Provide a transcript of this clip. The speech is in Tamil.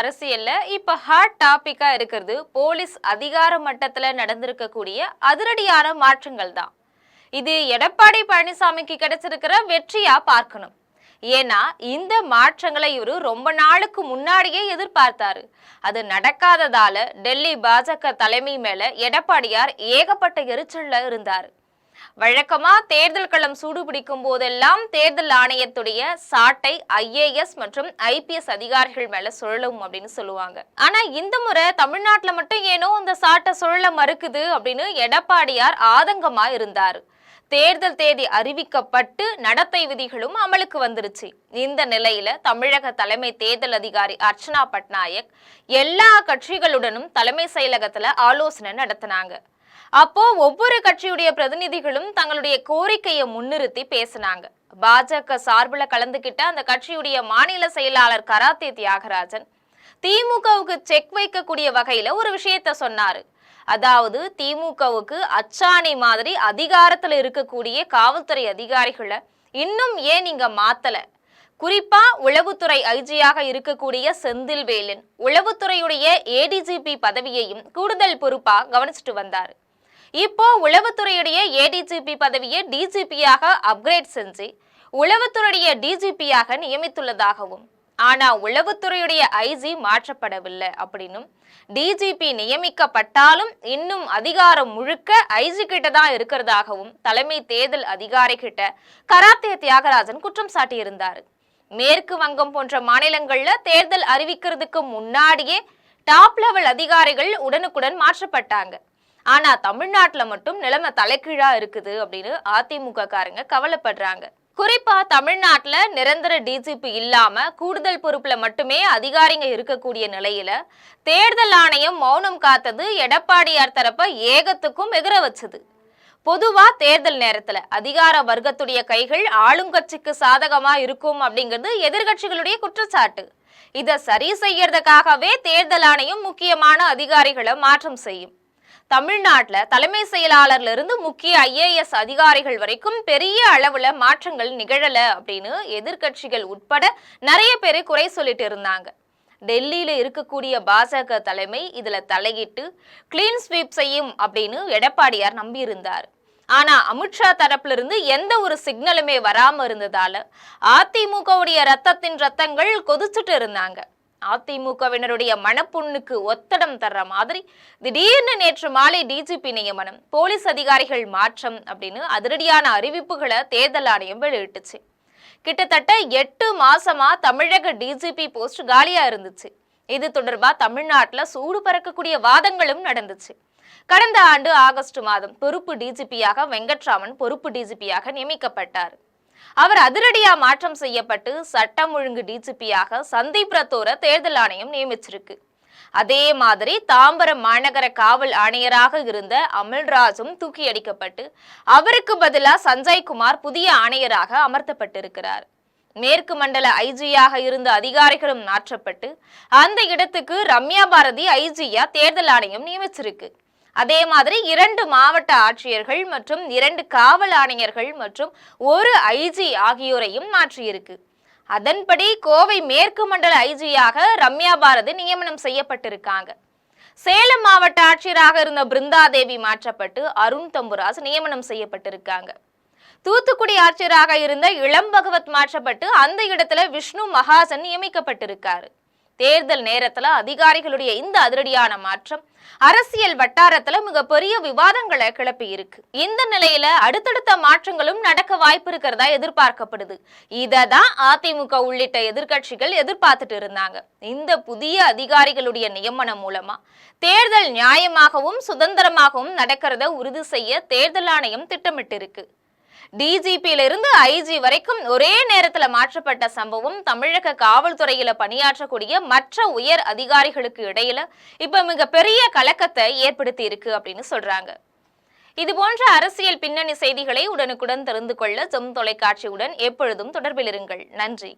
அரசியல்ல இப்ப ஹாட் டாபிக்கா இருக்கிறது போலீஸ் அதிகார மட்டத்துல நடந்திருக்கக்கூடிய அதிரடியான மாற்றங்கள் தான். இது எடப்பாடி பழனிசாமிக்கு கிடைச்சிருக்கிற வெற்றியா பார்க்கணும். ஏன்னா இந்த மாற்றங்களை இவரு ரொம்ப நாளுக்கு முன்னாடியே எதிர்பார்த்தாரு. அது நடக்காததால டெல்லி பாஜக தலைமை மேல எடப்பாடியார் ஏகப்பட்ட எரிச்சல்ல இருந்தாரு. வழக்கமா தேர்தல் களம் சூடுபிடிக்கும் போதெல்லாம் தேர்தல் ஆணையத்துடைய சாட்டை IAS மற்றும் IPS அதிகாரிகள் மேல சுழலும் அப்படின்னு சொல்லுவாங்க. ஆனா இந்த முறை தமிழ்நாட்டுல மட்டும் ஏனோ அந்த சாட்டை சுழல மறுக்குது அப்படின்னு எடப்பாடியார் ஆதங்கமா இருந்தாரு. தேர்தல் தேதி அறிவிக்கப்பட்டு நடத்தை விதிகளும் அமலுக்கு வந்துருச்சு. இந்த நிலையில தமிழக தலைமை தேர்தல் அதிகாரி அர்ச்சனா பட்நாயக் எல்லா கட்சிகளுடனும் தலைமை செயலகத்துல ஆலோசனை நடத்தினாங்க. அப்போ ஒவ்வொரு கட்சியுடைய பிரதிநிதிகளும் தங்களுடைய கோரிக்கையை முன்னிறுத்தி பேசினாங்க. பாஜக சார்பில் கலந்துகிட்ட அந்த கட்சியுடைய மாநில செயலாளர் கராத்தே தியாகராஜன் திமுகவுக்கு செக் வைக்கக்கூடிய வகையில ஒரு விஷயத்த சொன்னாரு. அதாவது திமுகவுக்கு அச்சாணி மாதிரி அதிகாரத்துல இருக்கக்கூடிய காவல்துறை அதிகாரிகளை இன்னும் ஏன் நீங்க மாத்தல? குறிப்பா உளவுத்துறை ஐஜியாக இருக்கக்கூடிய செந்தில்வேலன் உளவுத்துறையுடைய ADGP பதவியையும் கூடுதல் பொறுப்பா கவனிச்சுட்டு வந்தாரு. இப்போ உளவுத்துறையுடைய ADGP பதவியை DGP-யாக அப்கிரேட் செஞ்சு உளவுத்துறையுடைய DGP-யாக நியமித்துள்ளதாகவும், ஆனா உளவுத்துறையுடைய IG மாற்றப்படவில்லை அப்படின்னும், DGP நியமிக்கப்பட்டாலும் இன்னும் அதிகாரம் முழுக்க IG கிட்ட தான் இருக்கிறதாகவும் தலைமை தேர்தல் அதிகாரி கிட்ட கராத்தே தியாகராஜன் குற்றம் சாட்டியிருந்தாரு. மேற்கு வங்கம் போன்ற மாநிலங்கள்ல தேர்தல் அறிவிக்கிறதுக்கு முன்னாடியே டாப் லெவல் அதிகாரிகள் உடனுக்குடன் மாற்றப்பட்டாங்க. ஆனா தமிழ்நாட்டுல மட்டும் நிலைமை தலைகீழா இருக்குது அப்படின்னு அதிமுக காரங்க கவலைப்படுறாங்க. குறிப்பா தமிழ்நாட்டுல நிரந்தர DGP இல்லாம கூடுதல் பொறுப்புல மட்டுமே அதிகாரிங்க இருக்கக்கூடிய நிலையில தேர்தல் ஆணையம் மௌனம் காத்தது எடப்பாடியார் தரப்ப ஏகத்துக்கும் எகிர வச்சது. பொதுவா தேர்தல் நேரத்துல அதிகார வர்க்கத்துடைய கைகள் ஆளுங்கட்சிக்கு சாதகமா இருக்கும் அப்படிங்கிறது எதிர்கட்சிகளுடைய குற்றச்சாட்டு. இதை சரி செய்யறதுக்காகவே தேர்தல் ஆணையம் முக்கியமான அதிகாரிகளை மாற்றம் செய்யும். தமிழ்நாட்டுல தலைமை செயலாளர்ல இருந்து முக்கிய IAS அதிகாரிகள் வரைக்கும் பெரிய அளவுல மாற்றங்கள் நிகழல அப்படின்னு எதிர்கட்சிகள் உட்பட நிறைய பேர் குறை சொல்லிட்டு இருந்தாங்க. டெல்லியில இருக்கக்கூடிய பாஜக தலைமை இதுல தலையிட்டு கிளீன் ஸ்வீப் செய்யும் அப்படின்னு எடப்பாடியார் நம்பி இருந்தார். ஆனா அமித்ஷா தரப்புல இருந்து எந்த ஒரு சிக்னலுமே வராம இருந்ததால அதிமுகவுடைய ரத்தங்கள் கொதிச்சுட்டு இருந்தாங்க. அதிமுகவினருடைய மனப்புண்ணுக்கு ஒத்தடம் தர்ற மாதிரி திடீர்னு நேற்று மாலை DGP நியமனம், போலீஸ் அதிகாரிகள் மாற்றம் அப்படின்னு அதிரடியான அறிவிப்புகளை தேர்தல் ஆணையம் வெளியிட்டுச்சு. கிட்டத்தட்ட 8 மாசமா தமிழக DGP போஸ்ட் காலியா இருந்துச்சு. இது தொடர்பா தமிழ்நாட்டுல சூடு பறக்கக்கூடிய வாதங்களும் நடந்துச்சு. கடந்த ஆண்டு ஆகஸ்ட் மாதம் பொறுப்பு DGP-யாக வெங்கட்ராமன் பொறுப்பு DGP-யாக நியமிக்கப்பட்டார். அவர் அதிரடியா மாற்றம் செய்யப்பட்டு சட்டம் ஒழுங்கு DGP-யாக சந்தீப் ரத்தோரை தேர்தல் ஆணையம் நியமிச்சிருக்கு. அதே மாதிரி தாம்பரம் மாநகர காவல் ஆணையராக இருந்த அமல்ராஜும் தூக்கி அடிக்கப்பட்டு அவருக்கு பதிலா சஞ்சய்குமார் புதிய ஆணையராக அமர்த்தப்பட்டிருக்கிறார். மேற்கு மண்டல IG-யாக இருந்த அதிகாரிகளும் மாற்றப்பட்டு அந்த இடத்துக்கு ரம்யா பாரதி IG-யா தேர்தல் ஆணையம் நியமிச்சிருக்கு. அதே மாதிரி 2 மாவட்ட ஆட்சியர்கள் மற்றும் 2 காவல் ஆணையர்கள் மற்றும் 1 IG ஆகியோரையும் மாற்றியிருக்கு. அதன்படி கோவை மேற்கு மண்டல IG-யாக ரம்யா பாரதி நியமனம் செய்யப்பட்டிருக்காங்க. சேலம் மாவட்ட ஆட்சியராக இருந்த பிருந்தாதேவி மாற்றப்பட்டு அருண் தம்புராஜ் நியமனம் செய்யப்பட்டிருக்காங்க. தூத்துக்குடி ஆட்சியராக இருந்த இளம் பகவத் மாற்றப்பட்டு அந்த இடத்துல விஷ்ணு மகாஜன் நியமிக்கப்பட்டிருக்காரு. தேர்தல் நேரத்துல அதிகாரிகளுடைய இந்த அதிரடியான மாற்றம் அரசியல் வட்டாரத்துல மிகப்பெரிய விவாதங்களை கிளப்பி இருக்கு. இந்த நிலையில அடுத்தடுத்த மாற்றங்களும் நடக்க வாய்ப்பு இருக்கிறதா எதிர்பார்க்கப்படுது. இததான் அதிமுக உள்ளிட்ட எதிர்கட்சிகள் எதிர்பார்த்துட்டு இருந்தாங்க. இந்த புதிய அதிகாரிகளுடைய நியமனம் மூலமா தேர்தல் நியாயமாகவும் சுதந்திரமாகவும் நடக்கிறத உறுதி செய்ய தேர்தல் ஆணையம் திட்டமிட்டு இருக்கு. DGP-லிருந்து IG வரைக்கும் ஒரே நேரத்துல மாற்றப்பட்ட சம்பவம் தமிழக காவல்துறையில பணியாற்றக்கூடிய மற்ற உயர் அதிகாரிகளுக்கு இடையில இப்ப மிகப்பெரிய கலக்கத்தை ஏற்படுத்தி இருக்கு அப்படின்னு சொல்றாங்க. இது போன்ற அரசியல் பின்னணி செய்திகளை உடனுக்குடன் தெரிந்து கொள்ள ஜெம் தொலைக்காட்சியுடன் எப்பொழுதும் தொடர்பில் இருங்கள். நன்றி.